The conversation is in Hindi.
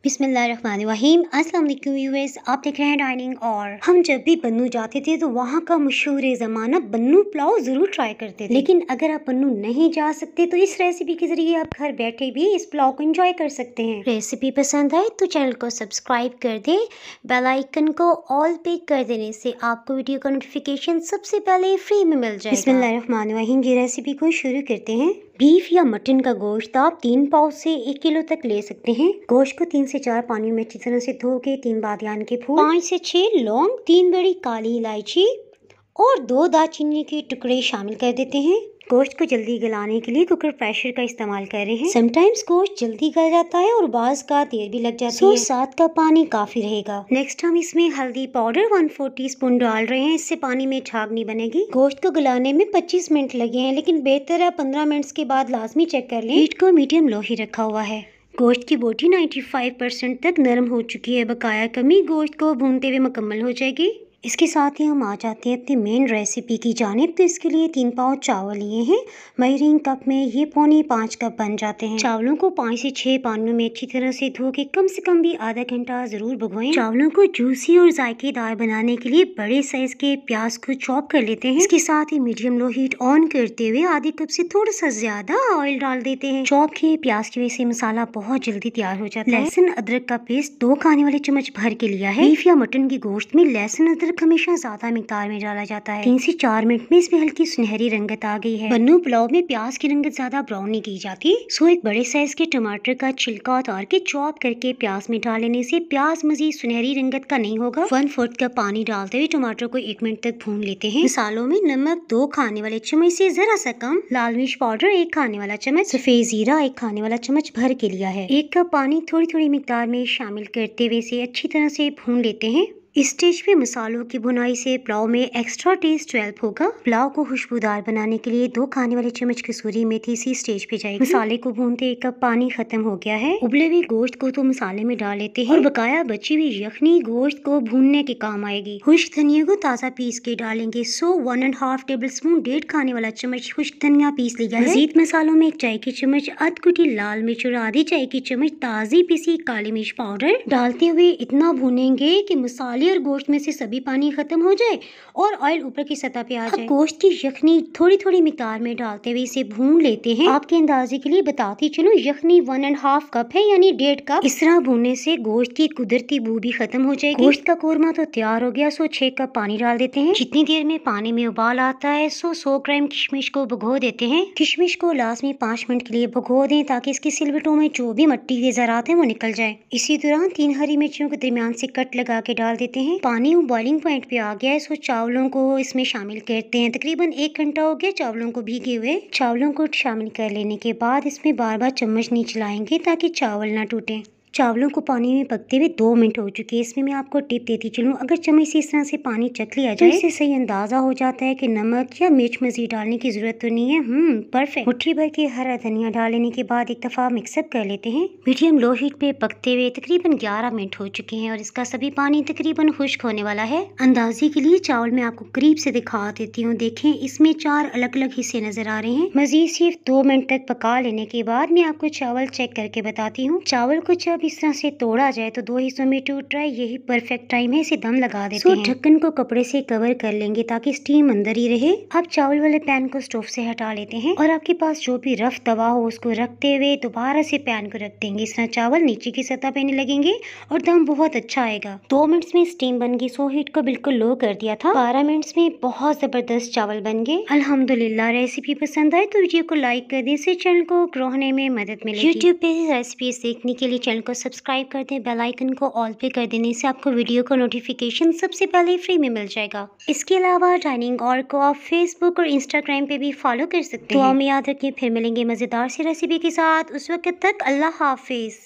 बिस्मिल्लाहिर्रहमानिर्रहीम। अस्सलाम वालेकुम व्यूअर्स, आप देख रहे हैं डाइनिंग। और हम जब भी बन्नू जाते थे तो वहाँ का मशहूर ज़माना बन्नू पुलाव ज़रूर ट्राई करते थे। लेकिन अगर आप बन्नू नहीं जा सकते तो इस रेसिपी के जरिए आप घर बैठे भी इस पुलाव को एंजॉय कर सकते हैं। रेसिपी पसंद आए तो चैनल को सब्सक्राइब कर दें, बेल आइकन को ऑल पे कर देने से आपको वीडियो का नोटिफिकेशन सबसे पहले फ्री में मिल जाएगा। बिस्मिल्लाहिर्रहमानिर्रहीम, ये रेसिपी को शुरू करते हैं। बीफ या मटन का गोश्त आप 3 पाव से 1 किलो तक ले सकते हैं। गोश्त को 3 से 4 पानी में अच्छी तरह से धो के 3 बादियान के फूल, 5 से 6 लौंग, 3 बड़ी काली इलायची और 2 दालचीनी के टुकड़े शामिल कर देते हैं। गोश्त को जल्दी गलाने के लिए कुकर प्रेशर का इस्तेमाल कर रहे हैं। समटाइम्स गोश्त जल्दी गल जाता है और बाज का देर भी लग जाती है। 7 कप पानी काफी रहेगा। नेक्स्ट हम इसमें हल्दी पाउडर 1/4 टीस्पून डाल रहे हैं, इससे पानी में झाग नहीं बनेगी। गोश्त को गलाने में 25 मिनट लगे हैं, लेकिन बेहतर है 15 मिनट के बाद लाजमी चेक कर लें। हीट को मीडियम लो ही रखा हुआ है। गोश्त की बोटी 95% तक नरम हो चुकी है। बकाया कमी गोश्त को भूनते हुए मुकम्मल हो जाएगी। इसके साथ ही हम आ जाते हैं अपनी मेन रेसिपी की जानिब। तो इसके लिए 3 पाव चावल लिए हैं। मेजरिंग कप में ये 4.25 कप बन जाते हैं। चावलों को 5 से 6 पानियों में अच्छी तरह से धो के कम से कम भी आधा घंटा जरूर भिगोएं। चावलों को जूसी और जायकेदार बनाने के लिए बड़े साइज के प्याज को चॉप कर लेते हैं। इसके साथ ही मीडियम लो हीट ऑन करते हुए आधे कप से थोड़ा सा ज्यादा ऑयल डाल देते हैं। चॉप किए प्याज की वजह से मसाला बहुत जल्दी तैयार हो जाता है। लहसुन अदरक का पेस्ट 2 खाने वाले चम्मच भर के लिया है। बीफ या मटन की गोश्त में लहसुन अदरक हमेशा ज्यादा मिकदार में डाला जाता है। 3 से 4 मिनट में इसमें हल्की सुनहरी रंगत आ गई है। बन्नू पुलाव में प्याज की रंगत ज्यादा ब्राउन नहीं की जाती। सो एक बड़े साइज के टमाटर का छिलका उतार के चॉप करके प्याज में डाल लेने से प्याज मजीद सुनहरी रंगत का नहीं होगा। 1/4 कप पानी डालते हुए टमाटर को 1 मिनट तक भून लेते हैं। मसालों में नमक 2 खाने वाले चम्मच से जरा सा कम, लाल मिर्च पाउडर 1 खाने वाला चम्मच, सफेद जीरा 1 खाने वाला चम्मच भर के लिया है। 1 कप पानी थोड़ी थोड़ी मिकदार में शामिल करते हुए इसे अच्छी तरह से भून लेते हैं। इस स्टेज पे मसालों की भुनाई से पुलाव में एक्स्ट्रा टेस्ट डेवलप होगा। पुलाव को खुशबूदार बनाने के लिए 2 खाने वाले चम्मच कसूरी मेथी इसी स्टेज पे जाएगी। मसाले को भूनते 1 कप पानी खत्म हो गया है। उबले हुए गोश्त को तो मसाले में डाल लेते हैं और बकाया बची हुई यखनी गोश्त को भूनने के काम आएगी। खुश्क धनिया को ताज़ा पीस के डालेंगे। 1.5 टेबल स्पून 1.5 खाने वाला चम्मच खुश्क धनिया पीस लिया है। मजीद मसालों में 1 चाय की चम्मच अध कुटी लाल मिर्च और आधी चाय की चम्मच ताज़ी पिसी काली मिर्च पाउडर डालते हुए इतना भूनेंगे कि मसाले और गोश्त में से सभी पानी खत्म हो जाए और ऑयल ऊपर की सतह पे आ जाए। गोश्त की यखनी थोड़ी थोड़ी मिकदार में डालते हुए इसे भून लेते हैं। आपके अंदाजे के लिए बताती चलो, यखनी 1.5 कप है यानी 1.5 कप। इस तरह भूनने से गोश्त की कुदरती बू भी खत्म हो जाएगी। गोश्त का कोरमा तो तैयार हो गया। 6 कप पानी डाल देते हैं। जितनी देर में पानी में उबाल आता है 100 ग्राम किशमिश को भिगो देते हैं। किशमिश को लाजमी 5 मिनट के लिए भिगो दें ताकि इसकी सिलवटों में जो भी मिट्टी के ज़रात हैं वो निकल जाए। इसी दौरान 3 हरी मिर्चियों के दरमियान से कट लगा के डाल देते हैं। पानी बॉइलिंग पॉइंट पे आ गया है। चावलों को इसमें शामिल करते हैं। तकरीबन 1 घंटा हो गया चावलों को भीगे हुए। चावलों को शामिल कर लेने के बाद इसमें बार बार चम्मच नहीं चलाएंगे ताकि चावल ना टूटे। चावलों को पानी में पकते हुए 2 मिनट हो चुके हैं। इसमें मैं आपको टिप देती चलूँ, अगर चम्मच से इस तरह से पानी चख लिया जाए तो इससे सही अंदाजा हो जाता है कि नमक या मिर्च मजीद डालने की जरूरत तो नहीं है। परफेक्ट। मुट्ठी भर के हरा धनिया डाल लेने के बाद एक दफा मिक्सअप कर लेते हैं। मीडियम लो हीट पे पकते हुए तकरीबन 11 मिनट हो चुके हैं और इसका सभी पानी तकरीबन खुश्क होने वाला है। अंदाजे के लिए चावल मैं आपको करीब से दिखा देती हूँ। देखें, इसमें 4 अलग अलग हिस्से नजर आ रहे हैं। मजीद सिर्फ 2 मिनट तक पका लेने के बाद मैं आपको चावल चेक करके बताती हूँ। चावल को जब इस तरह से तोड़ा जाए तो 2 हिस्सों में टूट रहा है, यही परफेक्ट टाइम है। इसे दम लगा देते हैं। ढक्कन को कपड़े से कवर कर लेंगे ताकि स्टीम अंदर ही रहे। अब चावल वाले पैन को स्टोव से हटा लेते हैं और आपके पास जो भी रफ तवा हो उसको रखते हुए दोबारा से पैन को रख देंगे। इस तरह चावल नीचे की सतह पे नहीं लगेंगे और दम बहुत अच्छा आएगा। 2 मिनट्स में स्टीम बन गई। हीट को बिल्कुल लो कर दिया था। 12 मिनट्स में बहुत जबरदस्त चावल बन गए। अल्हम्दुलिल्लाह। रेसिपी पसंद आए तो वीडियो को लाइक कर दें, इससे चैनल को ग्रो होने में मदद मिलेगी। यूट्यूब पे रेसिपी देखने के लिए चैनल को सब्सक्राइब कर दें, बेल आइकन को ऑल पे कर देने से आपको वीडियो का नोटिफिकेशन सबसे पहले फ्री में मिल जाएगा। इसके अलावा डाइनिंग और को आप फेसबुक और इंस्टाग्राम पे भी फॉलो कर सकते हैं। तो हमें याद रखें, फिर मिलेंगे मजेदार सी रेसिपी के साथ। उस वक्त तक अल्लाह हाफिज।